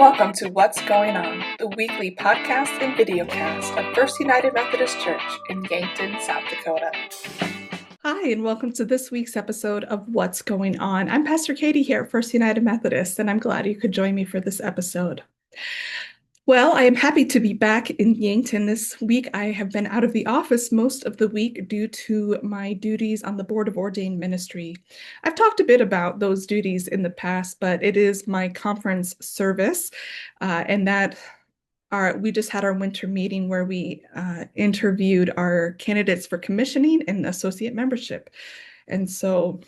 Welcome to What's Going On, the weekly podcast and videocast of First United Methodist Church in Yankton, South Dakota. Hi, and welcome to this week's episode of What's Going On. I'm Pastor Katie here at First United Methodist, and I'm glad you could join me for this episode. Well, I am happy to be back in Yankton this week. I have been out of the office most of the week due to my duties on the Board of Ordained Ministry. I've talked a bit about those duties in the past, but it is my conference service, and that we just had our winter meeting where we interviewed our candidates for commissioning and associate membership. And so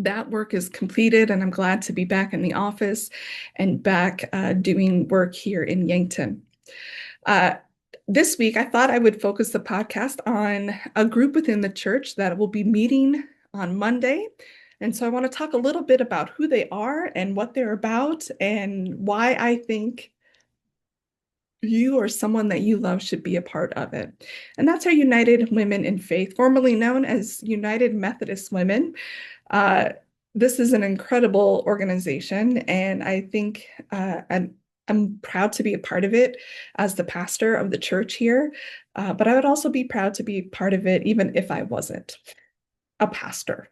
that work is completed, and I'm glad to be back in the office and back doing work here in Yankton. This week, I thought I would focus the podcast on a group within the church that will be meeting on Monday. And so I want to talk a little bit about who they are and what they're about and why I think you or someone that you love should be a part of it. And that's our United Women in Faith, formerly known as United Methodist Women. This is an incredible organization, and I think I'm proud to be a part of it as the pastor of the church here, but I would also be proud to be part of it even if I wasn't a pastor.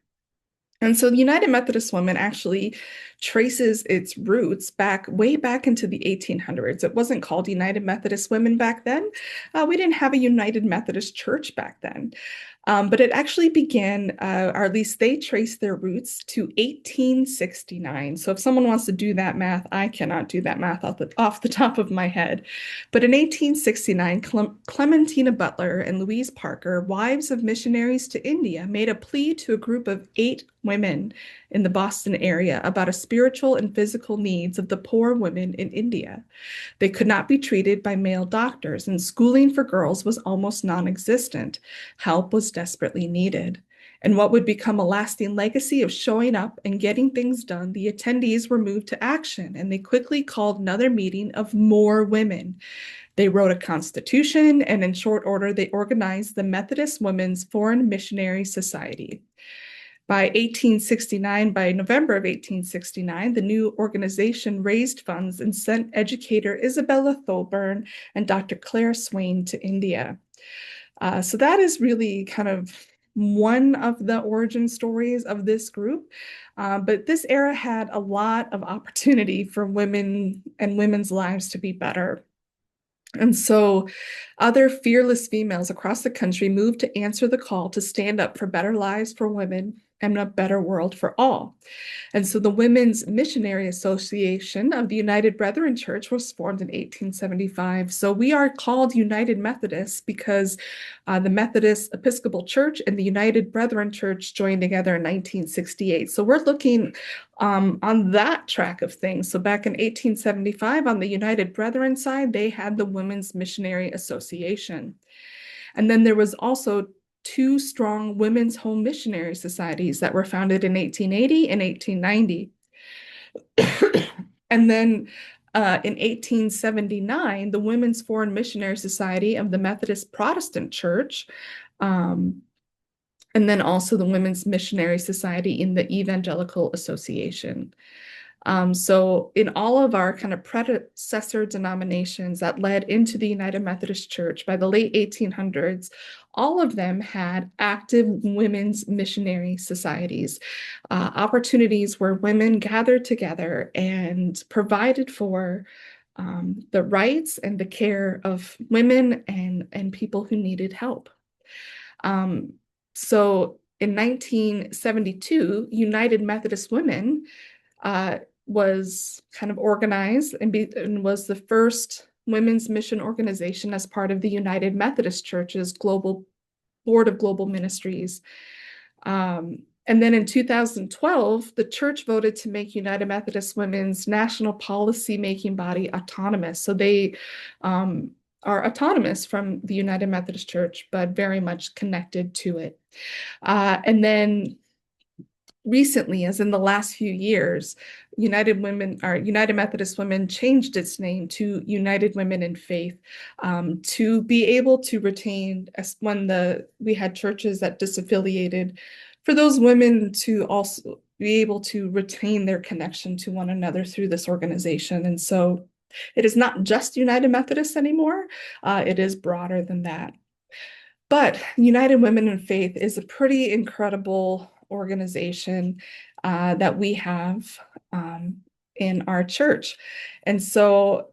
And so the United Methodist Women actually traces its roots way back into the 1800s. It wasn't called United Methodist Women back then. We didn't have a United Methodist Church back then. But it actually began, or at least they traced their roots to 1869. So if someone wants to do that math, I cannot do that math off the top of my head. But in 1869, Clementina Butler and Louise Parker, wives of missionaries to India, made a plea to a group of 8 women in the Boston area about a spiritual and physical needs of the poor women in India. They could not be treated by male doctors, and schooling for girls was almost non-existent. Help was desperately needed. And what would become a lasting legacy of showing up and getting things done, the attendees were moved to action, and they quickly called another meeting of more women. They wrote a constitution, and in short order, they organized the Methodist Women's Foreign Missionary Society. By November of 1869, the new organization raised funds and sent educator Isabella Thoburn and Dr. Claire Swain to India. So that is really kind of one of the origin stories of this group. But this era had a lot of opportunity for women and women's lives to be better. And so other fearless females across the country moved to answer the call to stand up for better lives for women and a better world for all. And so the Women's Missionary Association of the United Brethren Church was formed in 1875. So we are called United Methodists because the Methodist Episcopal Church and the United Brethren Church joined together in 1968. So we're looking on that track of things. So back in 1875, on the United Brethren side, they had the Women's Missionary Association. And then there was also 2 strong women's home missionary societies that were founded in 1880 and 1890. And then in 1879, the Women's Foreign Missionary Society of the Methodist Protestant Church, and then also the Women's Missionary Society in the Evangelical Association. So in all of our kind of predecessor denominations that led into the United Methodist Church by the late 1800s, all of them had active women's missionary societies, opportunities where women gathered together and provided for the rights and the care of women and people who needed help. So in 1972, United Methodist Women was kind of organized and was the first women's mission organization as part of the United Methodist Church's Global Board of Global Ministries. And then in 2012, the church voted to make United Methodist Women's national policy-making body autonomous. So they are autonomous from the United Methodist Church, but very much connected to it. And then recently, as in the last few years, United Methodist Women changed its name to United Women in Faith to be able to retain, when we had churches that disaffiliated, for those women to also be able to retain their connection to one another through this organization. And so it is not just United Methodists anymore. It is broader than that. But United Women in Faith is a pretty incredible organization that we have in our church. And so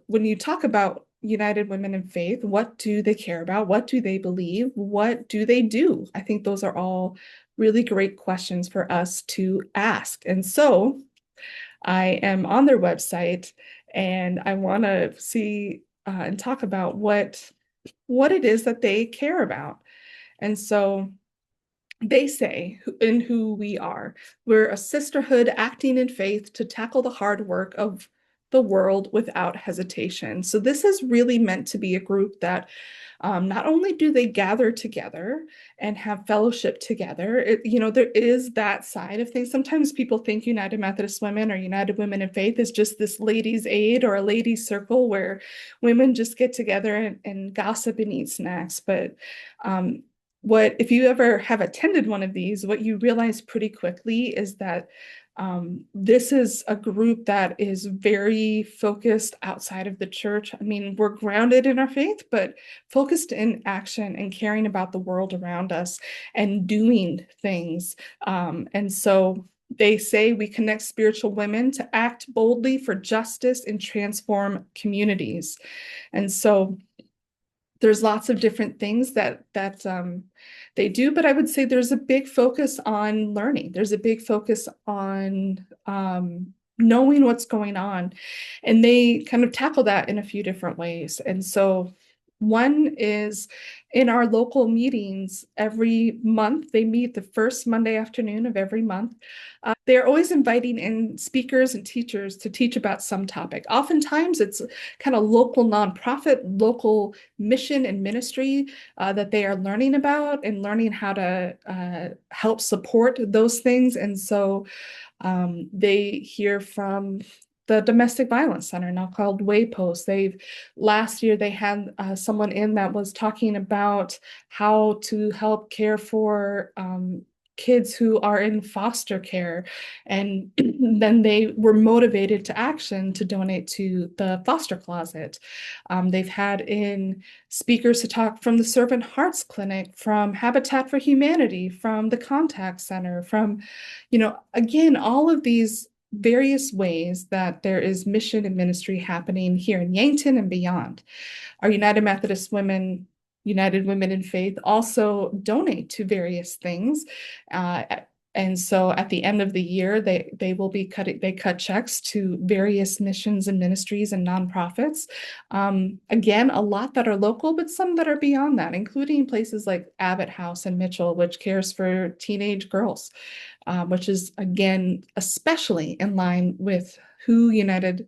when you talk about United Women in Faith, what do they care about? What do they believe? What do they do? I think those are all really great questions for us to ask. And so I am on their website and I want to see and talk about what it is that they care about. And so they say in who we are, we're a sisterhood acting in faith to tackle the hard work of the world without hesitation. So this is really meant to be a group that not only do they gather together and have fellowship together, there is that side of things. Sometimes people think United Methodist Women or United Women in Faith is just this ladies' aid or a ladies' circle where women just get together and gossip and eat snacks. But if you ever have attended one of these, what you realize pretty quickly is that this is a group that is very focused outside of the church. I mean, we're grounded in our faith, but focused in action and caring about the world around us and doing things. And so they say we connect spiritual women to act boldly for justice and transform communities. And so there's lots of different things that they do, but I would say there's a big focus on learning. There's a big focus on knowing what's going on, and they kind of tackle that in a few different ways. And so one is in our local meetings every month. They meet the first Monday afternoon of every month. They're always inviting in speakers and teachers to teach about some topic. Oftentimes it's kind of local nonprofit, local mission and ministry that they are learning about and learning how to help support those things. And so they hear from the Domestic Violence Center, now called Waypost. Last year they had someone in that was talking about how to help care for kids who are in foster care. And then they were motivated to action to donate to the foster closet. They've had in speakers to talk from the Servant Hearts Clinic, from Habitat for Humanity, from the Contact Center, from, again, all of these various ways that there is mission and ministry happening here in Yankton and beyond. Our United Methodist Women, United Women in Faith also donate to various things. And so at the end of the year, they cut checks to various missions and ministries and nonprofits. Again, a lot that are local, but some that are beyond that, including places like Abbott House in Mitchell, which cares for teenage girls, which is, again, especially in line with who United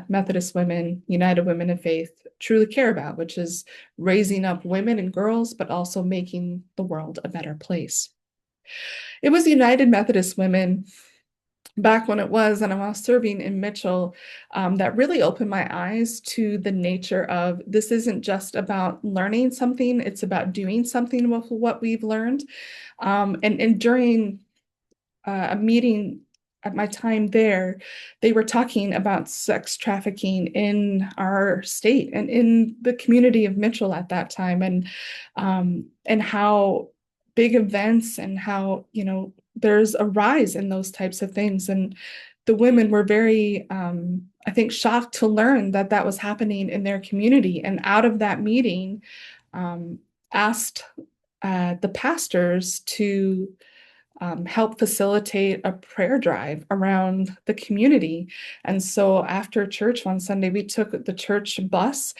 Methodist Women, United Women in Faith truly care about, which is raising up women and girls, but also making the world a better place. It was United Methodist Women back when it was, and I was serving in Mitchell, that really opened my eyes to the nature of this isn't just about learning something, it's about doing something with what we've learned. And during a meeting at my time there, they were talking about sex trafficking in our state and in the community of Mitchell at that time, and how big events and how, there's a rise in those types of things. And the women were very, I think, shocked to learn that that was happening in their community. And out of that meeting, asked the pastors to help facilitate a prayer drive around the community. And so after church one Sunday, we took the church bus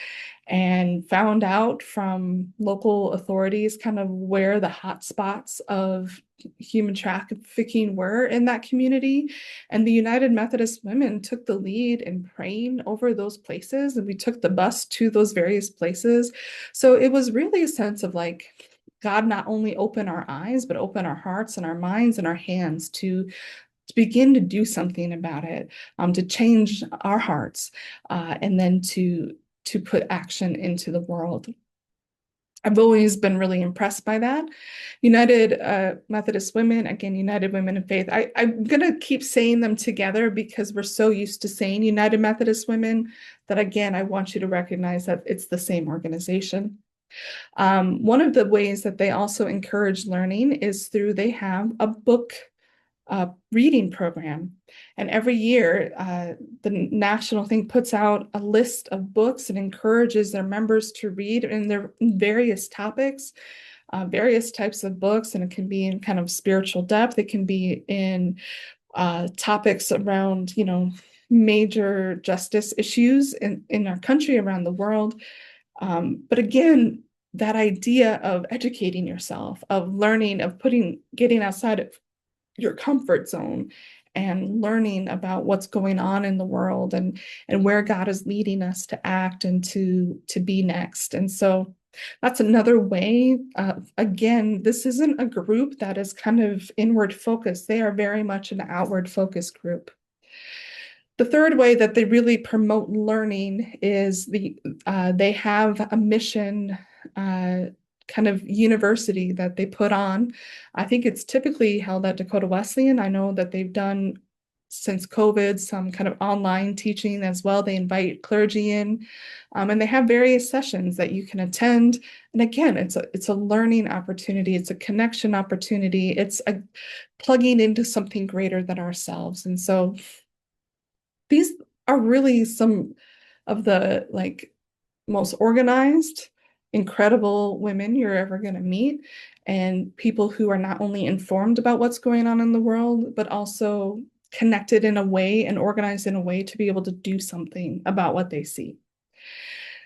and found out from local authorities kind of where the hot spots of human trafficking were in that community. And the United Methodist Women took the lead in praying over those places, and we took the bus to those various places. So it was really a sense of like, God not only open our eyes, but open our hearts and our minds and our hands to begin to do something about it, to change our hearts, and then to put action into the world. I've always been really impressed by that. United Methodist Women, again, United Women in Faith. I'm going to keep saying them together because we're so used to saying United Methodist Women that, again, I want you to recognize that it's the same organization. One of the ways that they also encourage learning is through they have a book reading program. And every year, the national thing puts out a list of books and encourages their members to read in their various topics, various types of books. And it can be in kind of spiritual depth. It can be in topics around, major justice issues in our country, around the world. But again, that idea of educating yourself, of learning, of getting outside of your comfort zone and learning about what's going on in the world and where God is leading us to act and to be next. And so that's another way. Again, this isn't a group that is kind of inward focused. They are very much an outward focused group. The third way that they really promote learning is they have a mission kind of university that they put on. I think it's typically held at Dakota Wesleyan. I know that they've done since COVID some kind of online teaching as well. They invite clergy in, and they have various sessions that you can attend. And again, it's a learning opportunity. It's a connection opportunity. It's a plugging into something greater than ourselves. And so these are really some of the most organized, incredible women you're ever going to meet, and people who are not only informed about what's going on in the world, but also connected in a way and organized in a way to be able to do something about what they see.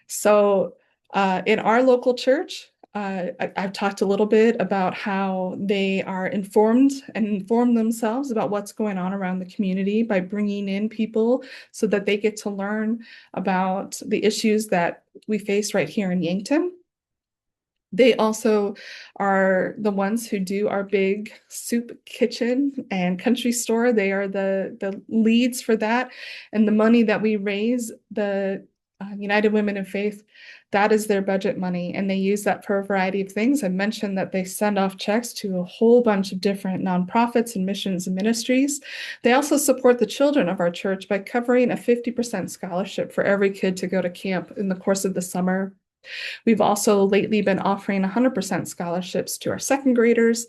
So in our local church, I've talked a little bit about how they are informed and inform themselves about what's going on around the community by bringing in people so that they get to learn about the issues that we face right here in Yankton. They also are the ones who do our big soup kitchen and country store. They are the leads for that. And the money that we raise, the United Women in Faith, that is their budget money. And they use that for a variety of things. I mentioned that they send off checks to a whole bunch of different nonprofits and missions and ministries. They also support the children of our church by covering a 50% scholarship for every kid to go to camp in the course of the summer. We've also lately been offering 100% scholarships to our second graders,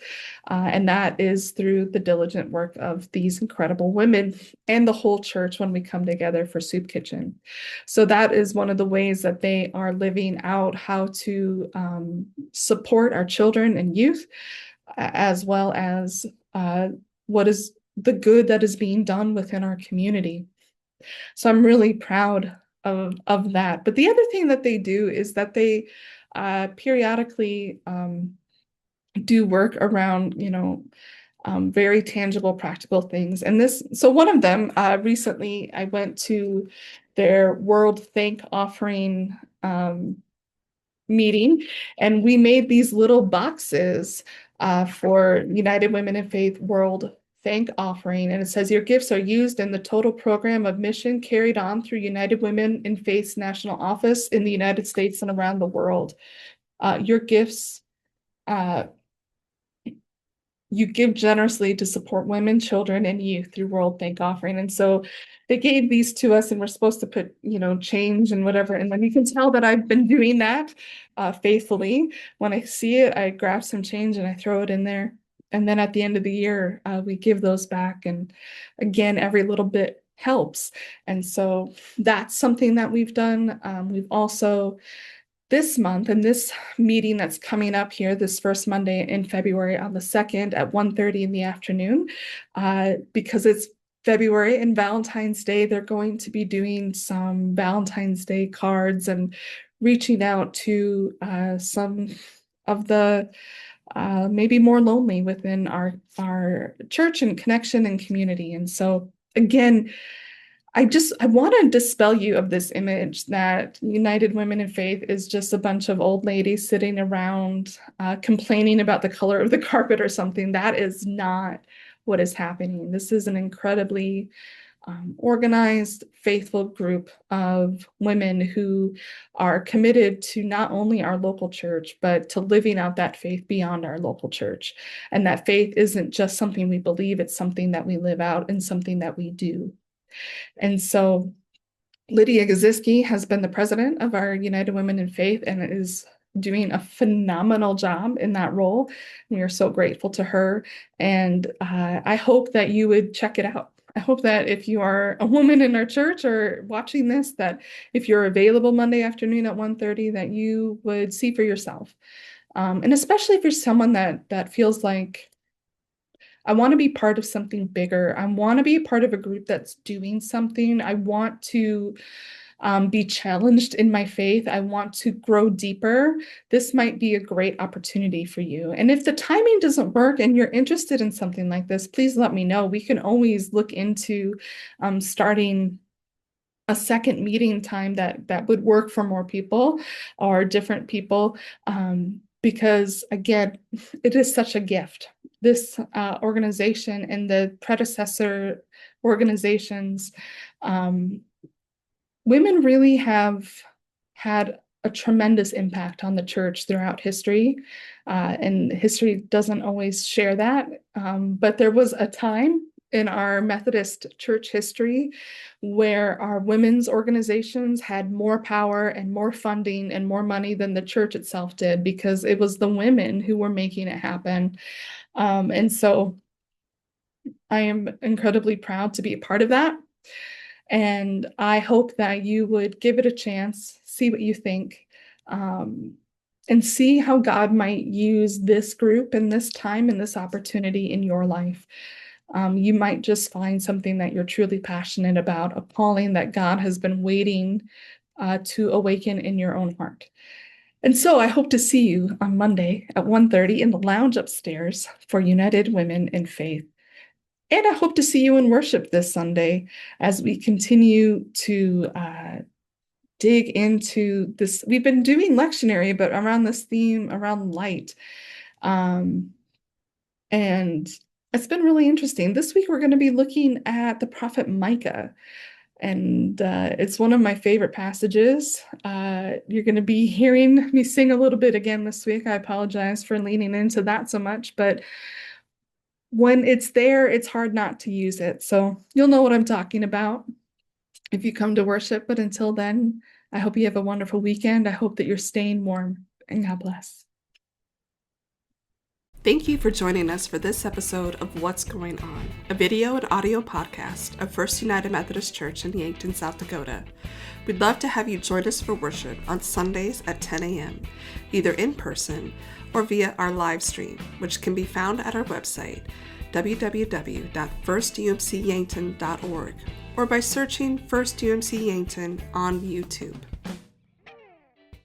and that is through the diligent work of these incredible women and the whole church when we come together for Soup Kitchen. So that is one of the ways that they are living out how to support our children and youth, as well as what is the good that is being done within our community. So I'm really proud of that. But the other thing that they do is that they periodically do work around, very tangible, practical things. And so one of them, recently I went to their World Thank Offering meeting, and we made these little boxes for United Women in Faith World Thank Offering. And it says, your gifts are used in the total program of mission carried on through United Women in Faith's national office in the United States and around the world. Your gifts, you give generously to support women, children, and youth through World Thank Offering. And so they gave these to us, and we're supposed to put, change and whatever. And then you can tell that I've been doing that faithfully. When I see it, I grab some change and I throw it in there. And then at the end of the year, we give those back. And again, every little bit helps. And so that's something that we've done. We've also, this month, and this meeting that's coming up here this first Monday in February on the 2nd at 1:30 in the afternoon, because it's February and Valentine's Day, they're going to be doing some Valentine's Day cards and reaching out to some of the maybe more lonely within our church and connection and community. And so again, I want to dispel you of this image that United Women in Faith is just a bunch of old ladies sitting around complaining about the color of the carpet or something. That is not what is happening. This is an incredibly organized, faithful group of women who are committed to not only our local church, but to living out that faith beyond our local church. And that faith isn't just something we believe, it's something that we live out and something that we do. And so Lydia Gaziski has been the president of our United Women in Faith and is doing a phenomenal job in that role. We are so grateful to her. And I hope that you would check it out. I hope that if you are a woman in our church or watching this, that if you're available Monday afternoon at 1:30, that you would see for yourself. And especially if you're someone that feels like, I want to be part of something bigger. I want to be a part of a group that's doing something. I want to be challenged in my faith. I want to grow deeper. This might be a great opportunity for you. And if the timing doesn't work and you're interested in something like this, please let me know. We can always look into starting a second meeting time that would work for more people or different people. Because again, it is such a gift. This organization and the predecessor organizations, women really have had a tremendous impact on the church throughout history. And history doesn't always share that. But there was a time in our Methodist church history where our women's organizations had more power and more funding and more money than the church itself did, because it was the women who were making it happen. And so I am incredibly proud to be a part of that. And I hope that you would give it a chance, see what you think, and see how God might use this group and this time and this opportunity in your life. You might just find something that you're truly passionate about, a calling that God has been waiting to awaken in your own heart. And so I hope to see you on Monday at 1:30 in the lounge upstairs for United Women in Faith. And I hope to see you in worship this Sunday as we continue to dig into this. We've been doing lectionary, but around this theme, around light. And it's been really interesting. This week, we're going to be looking at the prophet Micah. And it's one of my favorite passages. You're going to be hearing me sing a little bit again this week. I apologize for leaning into that so much, but when it's there, it's hard not to use it. So you'll know what I'm talking about if you come to worship. But until then, I hope you have a wonderful weekend. I hope that you're staying warm, and God bless. Thank you for joining us for this episode of What's Going On, a video and audio podcast of First United Methodist Church in Yankton, South Dakota. We'd love to have you join us for worship on Sundays at 10 a.m., either in person or via our live stream, which can be found at our website, www.firstumcyankton.org, or by searching First UMC Yankton on YouTube.